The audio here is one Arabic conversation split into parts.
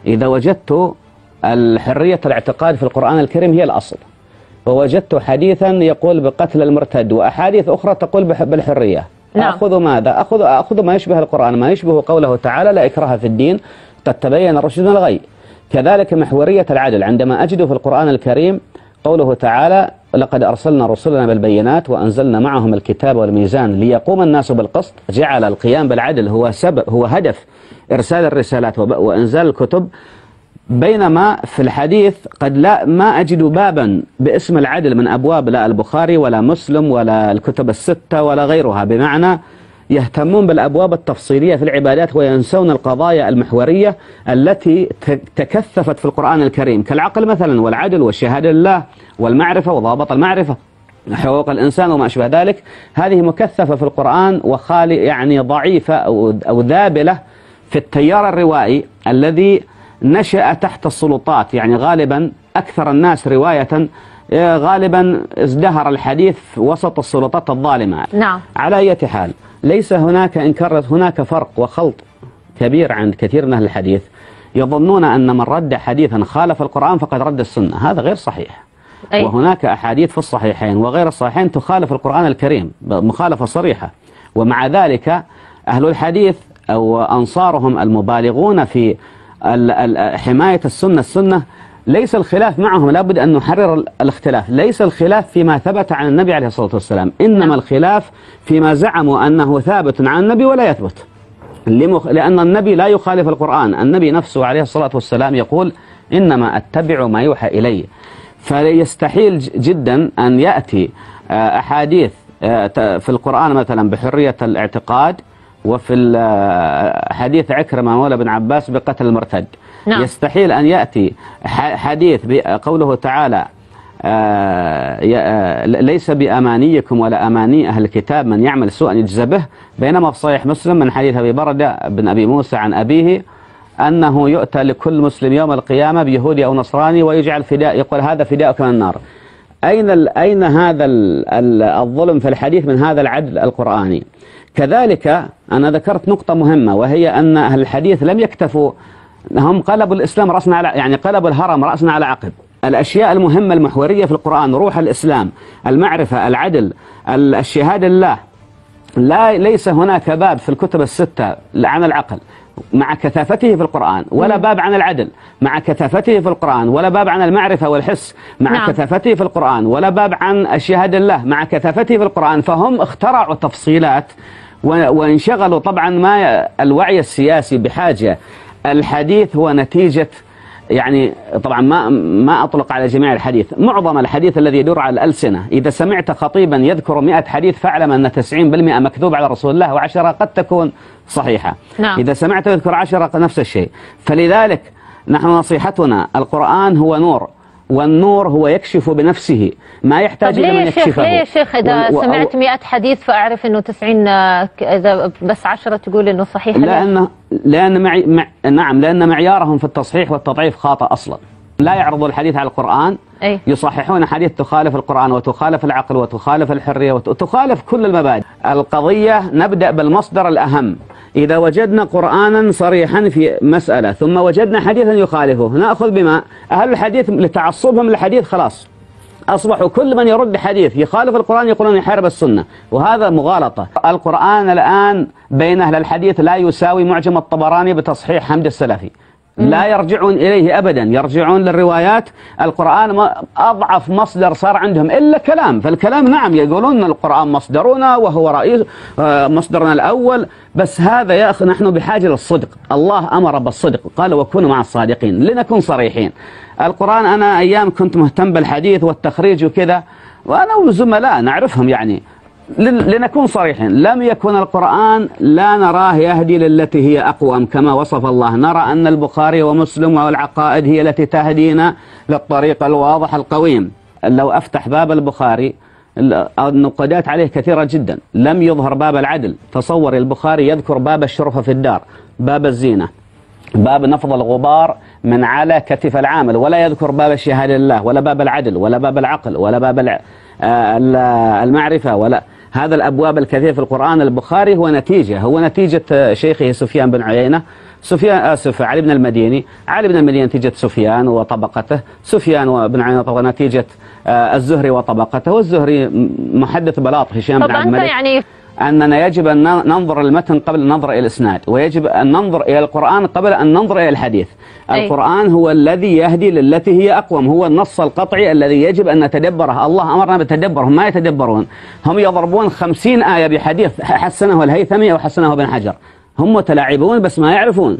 إذا وجدت الحرية الاعتقاد في القرآن الكريم هي الأصل، ووجدت حديثا يقول بقتل المرتد وأحاديث أخرى تقول بالحرية، أخذ ماذا؟ أخذ ما يشبه القرآن، ما يشبه قوله تعالى لا إكراه في الدين قد تبين الرشد من الغي. كذلك محورية العدل، عندما أجد في القرآن الكريم قوله تعالى لقد أرسلنا رسلنا بالبينات وأنزلنا معهم الكتاب والميزان ليقوم الناس بالقسط، جعل القيام بالعدل هو هدف إرسال الرسالات وإنزال الكتب، بينما في الحديث قد ما أجد بابا باسم العدل من أبواب لا البخاري ولا مسلم ولا الكتب الستة ولا غيرها، بمعنى يهتمون بالأبواب التفصيلية في العبادات وينسون القضايا المحورية التي تكثفت في القرآن الكريم كالعقل مثلا والعدل والشهادة لله والمعرفة وضابط المعرفة حقوق الإنسان وما أشبه ذلك. هذه مكثفة في القرآن وخالي يعني ضعيفة أو ذابلة في التيار الروائي الذي نشأ تحت السلطات، يعني غالبا أكثر الناس رواية غالبا ازدهر الحديث وسط السلطات الظالمة. نعم. على أي حال ليس هناك هناك فرق وخلط كبير عند كثير من أهل الحديث، يظنون أن من رد حديثا خالف القرآن فقد رد السنة، هذا غير صحيح. وهناك أحاديث في الصحيحين وغير الصحيحين تخالف القرآن الكريم مخالفة صريحة، ومع ذلك أهل الحديث أو أنصارهم المبالغون في حماية السنة ليس الخلاف معهم، لابد أن نحرر الاختلاف، ليس الخلاف فيما ثبت عن النبي عليه الصلاة والسلام، إنما الخلاف فيما زعموا أنه ثابت عن النبي ولا يثبت، لأن النبي لا يخالف القرآن، النبي نفسه عليه الصلاة والسلام يقول إنما أتبع ما يوحى إلي. فيستحيل جدا أن يأتي أحاديث في القرآن مثلا بحرية الاعتقاد وفي حديث عكرمة مولى بن عباس بقتل المرتد. نعم. يستحيل أن يأتي حديث بقوله تعالى ليس بأمانيكم ولا أماني أهل الكتاب من يعمل سوءا يجزى به، بينما في صحيح مسلم من حديث أبي بردة بن أبي موسى عن أبيه أنه يؤتى لكل مسلم يوم القيامة بيهودي أو نصراني ويجعل فداء، يقول هذا فداءك من النار. أين هذا الظلم في الحديث من هذا العدل القرآني؟ كذلك أنا ذكرت نقطة مهمة، وهي أن أهل الحديث لم يكتفوا، هم قلبوا الإسلام رأسنا على، يعني قلبوا الهرم رأسنا على عقب. الأشياء المهمة المحورية في القرآن، روح الإسلام، المعرفة، العدل، الشهادة لله، ليس هناك باب في الكتب الستة عن العقل مع كثافته في القرآن، ولا باب عن العدل مع كثافته في القرآن، ولا باب عن المعرفة والحس مع كثافته في القرآن، ولا باب عن الشهادة لله مع كثافته في القرآن. فهم اخترعوا تفصيلات وانشغلوا. طبعا ما الوعي السياسي بحاجة، الحديث هو نتيجة، يعني طبعا ما أطلق على جميع الحديث، معظم الحديث الذي يدور على الألسنة، إذا سمعت خطيبا يذكر 100 حديث فاعلم أن 90% مكذوب على رسول الله و10 قد تكون صحيحة. نعم. إذا سمعت يذكر 10 نفس الشيء. فلذلك نحن نصيحتنا القرآن هو نور، والنور هو يكشف بنفسه، ما يحتاج إلى من يكشفه. ليه يا شيخ إذا سمعت 100 حديث فأعرف أنه 90 إذا بس 10 تقول أنه صحيح؟ لأن معيارهم في التصحيح والتضعيف خاطئ أصلا. لا يعرضوا الحديث على القرآن، يصححون حديث تخالف القرآن وتخالف العقل وتخالف الحرية وتخالف كل المبادئ. القضية نبدأ بالمصدر الأهم. إذا وجدنا قرآنا صريحا في مسألة ثم وجدنا حديثا يخالفه نأخذ بما أهل الحديث لتعصبهم للحديث خلاص أصبحوا كل من يرد حديث يخالف القرآن يقولون يحارب السنة، وهذا مغالطة. القرآن الآن بين أهل الحديث لا يساوي معجم الطبراني بتصحيح حمد السلفي، لا يرجعون إليه أبدا، يرجعون للروايات. القرآن أضعف مصدر صار عندهم إلا كلام، فالكلام نعم يقولون القرآن مصدرنا وهو رئيس مصدرنا الأول، بس هذا يا أخي نحن بحاجة للصدق. الله أمر بالصدق، قال وكونوا مع الصادقين، لنكون صريحين. القرآن أنا أيام كنت مهتم بالحديث والتخريج وكذا، وأنا وزملاء نعرفهم، يعني لنكون صريحين، لم يكن القرآن لا نراه يهدي للتي هي أقوم كما وصف الله، نرى أن البخاري ومسلم والعقائد هي التي تهدينا للطريق الواضح القويم. لو أفتح باب البخاري النقادات عليه كثيرة جدا، لم يظهر باب العدل. تصور البخاري يذكر باب الشرفة في الدار، باب الزينة، باب نفض الغبار من على كتف العامل، ولا يذكر باب الشهادة لله ولا باب العدل ولا باب العقل ولا باب المعرفة ولا هذا الأبواب الكثيرة في القرآن. البخاري هو نتيجة شيخه سفيان بن عيينة، علي بن المديني، علي بن المديني نتيجة سفيان وطبقته، سفيان بن عيينة نتيجة الزهري وطبقته، والزهري محدث بلاط هشام بن عبد الملك. يعني أننا يجب أن ننظر المتن قبل النظر إلى الإسناد، ويجب أن ننظر إلى القرآن قبل أن ننظر إلى الحديث. القرآن هو الذي يهدي للتي هي أقوم، هو النص القطعي الذي يجب أن نتدبره. الله أمرنا بالتدبر، هم ما يتدبرون، هم يضربون 50 آية بحديث حسنه الهيثمي أو حسنه ابن حجر، هم متلاعبون بس ما يعرفون.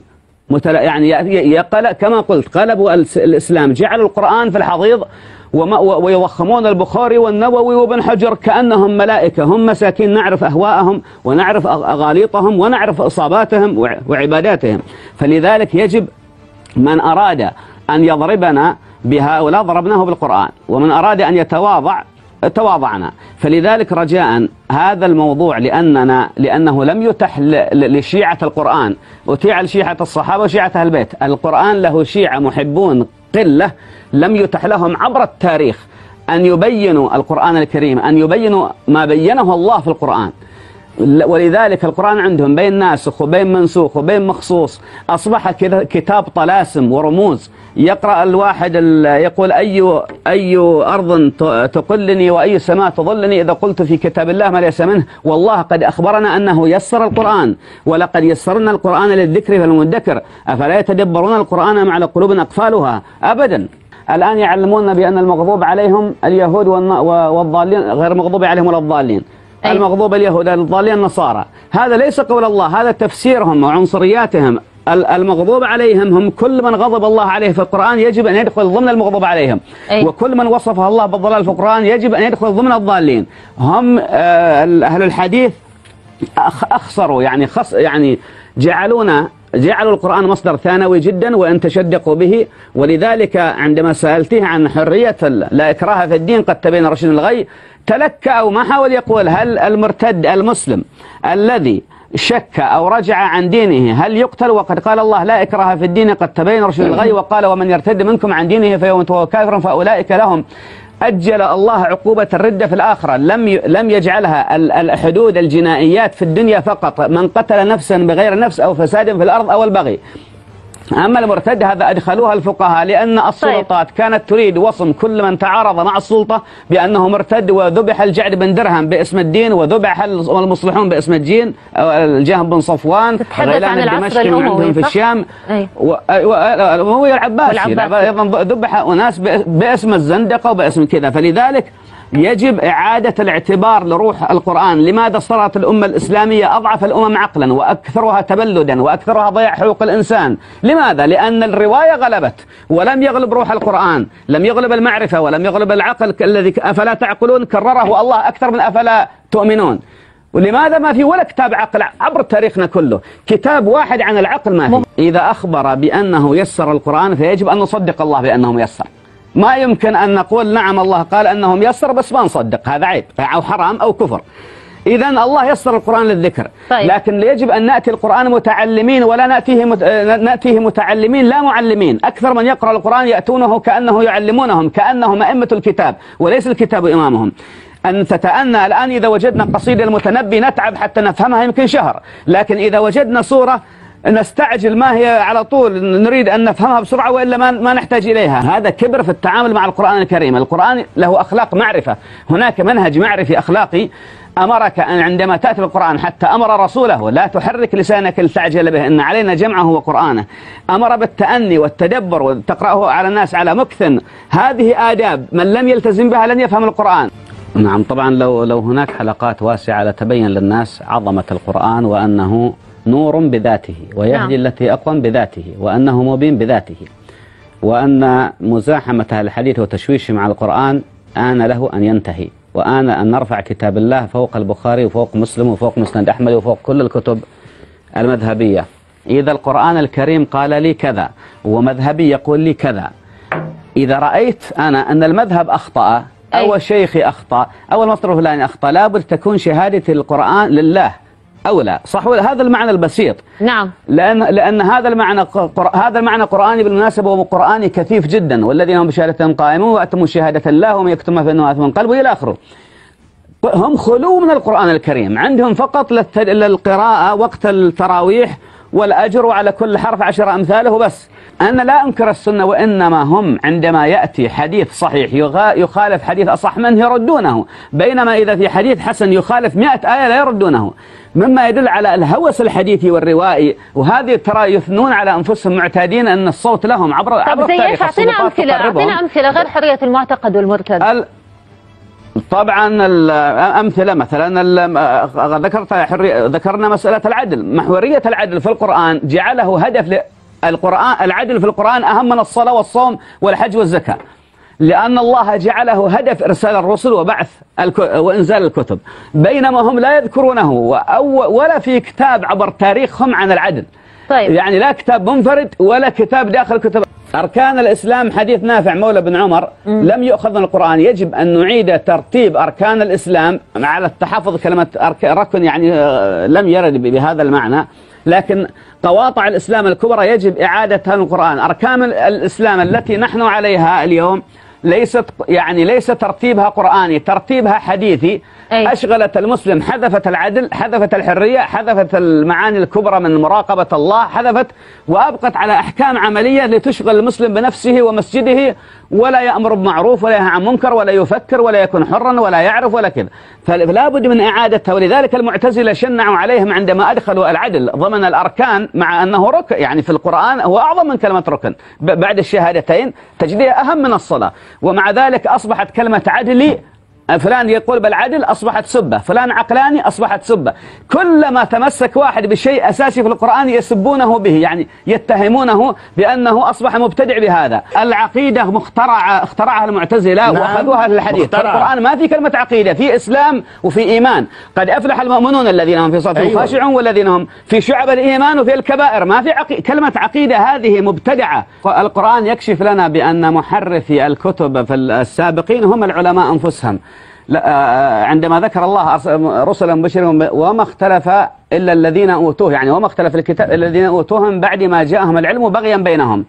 يعني كما قلت قلبوا الإسلام، جعلوا القرآن في الحضيض ويضخمون البخاري والنووي وابن حجر كأنهم ملائكة. هم مساكين نعرف أهواءهم ونعرف أغاليطهم ونعرف إصاباتهم وعباداتهم. فلذلك يجب من أراد أن يضربنا بهؤلاء ضربناه بالقرآن، ومن أراد أن يتواضع تواضعنا. فلذلك رجاء هذا الموضوع لأنه لم يتح لشيعة القرآن، أتيع لشيعة الصحابة وشيعة أهل البيت. القرآن له شيعة محبون قلة لم يتح لهم عبر التاريخ أن يبينوا القرآن الكريم، أن يبينوا ما بينه الله في القرآن. ولذلك القرآن عندهم بين ناسخ وبين منسوخ وبين مخصوص، أصبح كتاب طلاسم ورموز. يقرأ الواحد يقول أي أرض تقلني وأي سماء تظلني إذا قلت في كتاب الله ما ليس منه. والله قد أخبرنا أنه يسر القرآن، ولقد يسرنا القرآن للذكر فالمدكر أفلا يتدبرون القرآن أم على قلوب أقفالها. أبدا. الآن يعلمون بأن المغضوب عليهم اليهود والضالين، غير المغضوب عليهم ولا الضالين. المغضوب اليهود، الضالين النصارى. هذا ليس قول الله، هذا تفسيرهم وعنصرياتهم. المغضوب عليهم هم كل من غضب الله عليه في القرآن يجب أن يدخل ضمن المغضوب عليهم، وكل من وصفه الله بالضلال في القرآن يجب أن يدخل ضمن الضالين. هم أهل الحديث أخسروا، يعني جعلوا القرآن مصدر ثانوي جدا وأن تشدقوا به. ولذلك عندما سألته عن حرية لا إكراه في الدين قد تبين رشد من الغي، تلكأ أو ما حاول يقول هل المرتد المسلم الذي شك أو رجع عن دينه هل يقتل؟ وقد قال الله لا إكراه في الدين قد تبين رشد من الغي، وقال ومن يرتد منكم عن دينه فيموت وهو كافر فأولئك لهم أجل الله عقوبة الردة في الآخرة. لم يجعلها الحدود الجنائيات في الدنيا فقط، من قتل نفسا بغير نفس أو فساد في الأرض أو البغي. أما المرتد هذا أدخلوها الفقهاء لأن السلطات كانت تريد وصم كل من تعارض مع السلطة بأنه مرتد، وذبح الجعد بن درهم باسم الدين، وذبح المصلحون باسم الدين، الجهم بن صفوان، غيلان الدمشقي عندهم في الشام، وهو العباسي أيضا ذبح أناس باسم الزندقة وباسم كذا. فلذلك يجب إعادة الاعتبار لروح القرآن. لماذا صارت الأمة الإسلامية أضعف الأمم عقلا وأكثرها تبلدا وأكثرها ضياع حقوق الإنسان؟ لماذا؟ لأن الرواية غلبت ولم يغلب روح القرآن، لم يغلب المعرفة ولم يغلب العقل الذي أفلا تعقلون كرره الله أكثر من أفلا تؤمنون. ولماذا ما في ولا كتاب عقل عبر تاريخنا كله؟ كتاب واحد عن العقل ما في. إذا أخبر بأنه يسر القرآن فيجب أن نصدق الله بأنه ميسر. ما يمكن أن نقول نعم الله قال أنهم يسر بس ما نصدق، هذا عيب أو حرام أو كفر. إذن الله يسر القرآن للذكر، لكن يجب أن نأتي القرآن متعلمين ولا نأتيه متعلمين لا معلمين. أكثر من يقرأ القرآن يأتونه كأنه يعلمونهم، كأنهم أئمة الكتاب وليس الكتاب إمامهم. أن تتأنى الآن إذا وجدنا قصيدة المتنبي نتعب حتى نفهمها يمكن شهر، لكن إذا وجدنا صورة نستعجل ما هي على طول نريد أن نفهمها بسرعة وإلا ما نحتاج إليها. هذا كبر في التعامل مع القرآن الكريم. القرآن له أخلاق معرفة، هناك منهج معرفي أخلاقي أمرك أن عندما تأتي القرآن، حتى أمر رسوله لا تحرك لسانك لتعجل به إن علينا جمعه وقرآنه. أمر بالتأني والتدبر وتقرأه على الناس على مكث. هذه آداب من لم يلتزم بها لن يفهم القرآن. نعم طبعا لو هناك حلقات واسعة لتبين للناس عظمة القرآن وأنه نور بذاته ويهدي التي أقوم بذاته، وأنه مبين بذاته، وأن مزاحمة الحديث وتشويش مع القرآن آن له أن ينتهي، وآن أن نرفع كتاب الله فوق البخاري وفوق مسلم وفوق مسند أحمد وفوق كل الكتب المذهبية. إذا القرآن الكريم قال لي كذا ومذهبي يقول لي كذا، إذا رأيت أنا أن المذهب أخطأ أو شيخي أخطأ أو المصدر الفلاني أخطأ، لابد تكون شهادة القرآن لله أولى. صح، هذا المعنى البسيط. نعم. لأن هذا المعنى قرآني بالمناسبة، وقرآني كثيف جدا. والذين هم بشهادتهم قائمون وأتموا شهادة الله ومن يكتمها فإنه آثم قلبه إلى آخره. هم خلو من القرآن الكريم، عندهم فقط للقراءة وقت التراويح والأجر وعلى كل حرف 10 أمثاله بس. أنا لا أنكر السنة، وإنما هم عندما يأتي حديث صحيح يخالف حديث أصح منه يردونه، بينما إذا في حديث حسن يخالف 100 آية لا يردونه، مما يدل على الهوس الحديثي والروائي. وهذه ترى يثنون على أنفسهم معتادين أن الصوت لهم عبر التاريخ. أعطينا أمثلة غير حرية المعتقد والمرتد. طبعا الأمثلة مثلا ذكرنا مسألة العدل، محورية العدل في القرآن جعله هدف القرآن. العدل في القرآن أهم من الصلاة والصوم والحج والزكاة، لأن الله جعله هدف إرسال الرسل وبعث وإنزال الكتب، بينما هم لا يذكرونه ولا في كتاب عبر تاريخهم عن العدل. طيب. يعني لا كتاب منفرد ولا كتاب داخل كتب. أركان الإسلام حديث نافع مولى بن عمر لم يؤخذ من القرآن. يجب أن نعيد ترتيب أركان الإسلام على التحفظ. كلمة ركن يعني لم يرد بهذا المعنى، لكن قواطع الإسلام الكبرى يجب إعادتها من القرآن. أركان الإسلام التي نحن عليها اليوم ليس ترتيبها قرآني، ترتيبها حديثي. أشغلت المسلم، حذفت العدل، حذفت الحرية، حذفت المعاني الكبرى من مراقبة الله، حذفت وأبقت على أحكام عملية لتشغل المسلم بنفسه ومسجده، ولا يأمر بمعروف ولا ينهى عن منكر ولا يفكر ولا يكون حرا ولا يعرف ولا كذا. فلا بد من إعادتها. ولذلك المعتزلة شنعوا عليهم عندما أدخلوا العدل ضمن الأركان، مع أنه ركن يعني في القرآن هو أعظم من كلمة ركن بعد الشهادتين، تجديها أهم من الصلاة، ومع ذلك أصبحت كلمة عدلي. فلان يقول بالعدل أصبحت سبة، فلان عقلاني أصبحت سبة. كلما تمسك واحد بشيء أساسي في القرآن يسبونه به، يعني يتهمونه بأنه أصبح مبتدع بهذا. العقيدة اخترعها المعتزلة وأخذوها للحديث. القرآن ما في كلمة عقيدة، في إسلام وفي إيمان. قد أفلح المؤمنون الذين هم في صلاتهم خاشعون والذين هم في شعب الإيمان وفي الكبائر. ما في كلمة عقيدة، هذه مبتدعة. القرآن يكشف لنا بأن محرفي الكتب في السابقين هم العلماء أنفسهم. عندما ذكر الله رسلا مبشرين وما اختلف إلا الذين أوتوه، يعني وما اختلف الكتاب الذين أوتوه من بعد ما جاءهم العلم بغيا بينهم.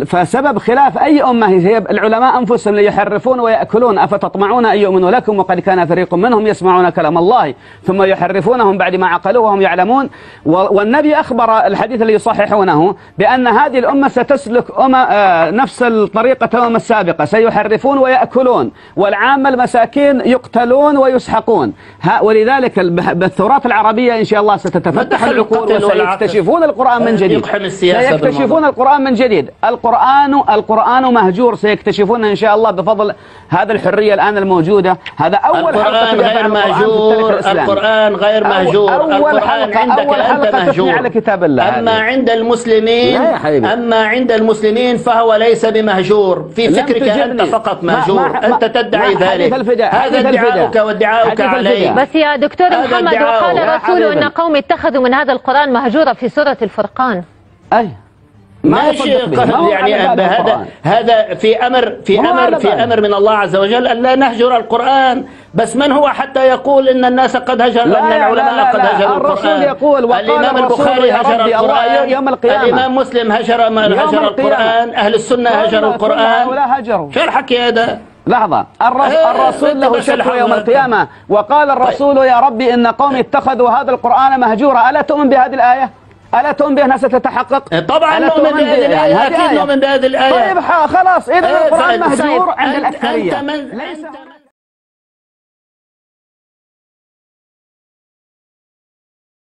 فسبب خلاف أي أمة هي العلماء أنفسهم ليحرفون ويأكلون. أفتطمعون أن يؤمنوا لكم وقد كان فريق منهم يسمعون كلام الله ثم يحرفونهم بعد ما عقلوه وهم يعلمون. والنبي أخبر الحديث الذي يصححونه بأن هذه الأمة ستسلك نفس الطريقة الأمم السابقة، سيحرفون ويأكلون، والعامة المساكين يقتلون ويسحقون. ولذلك بالثورات العربية إن شاء الله ستتفتح العقول وسيكتشفون القرآن من جديد. سيكتشفون القرآن من جديد. القرآن مهجور، سيكتشفون إن شاء الله بفضل هذا الحرية الآن الموجودة. هذا أول حلقة غير مهجور. القرآن غير مهجور. القرآن عندك أنت مهجور على كتاب الله. أما عند المسلمين فهو ليس بمهجور. في فكرك أنت فقط مهجور. أنت تدعي ذلك. هذا ادعاؤك وادعاؤك عليه. بس يا دكتور محمد، وقال الرسول أن قوم اتخذوا من هذا القرآن مهجورا في سورة الفرقان. ماشي، يعني هذا في أمر من الله عز وجل أن لا نهجر القرآن. بس من هو حتى يقول إن الناس قد هجر، أن العلماء قد هجروا القرآن؟ يقول الإمام البخاري هجر القرآن يوم القيامة، الإمام مسلم هجر القرآن، أهل السنة هجروا القرآن. شو الحكي هذا؟ لحظة، الرسول له شكوى يوم القيامة، وقال الرسول يا ربي إن قومي اتخذوا هذا القرآن مهجورا. ألا تؤمن بهذه الآية؟ ألا تؤمن بأنها ستتحقق؟ طبعا نؤمن بهذه الآية، أكيد نؤمن بهذه الآية. طيب خلاص، إذا القرآن مهجور عند الأكثرية.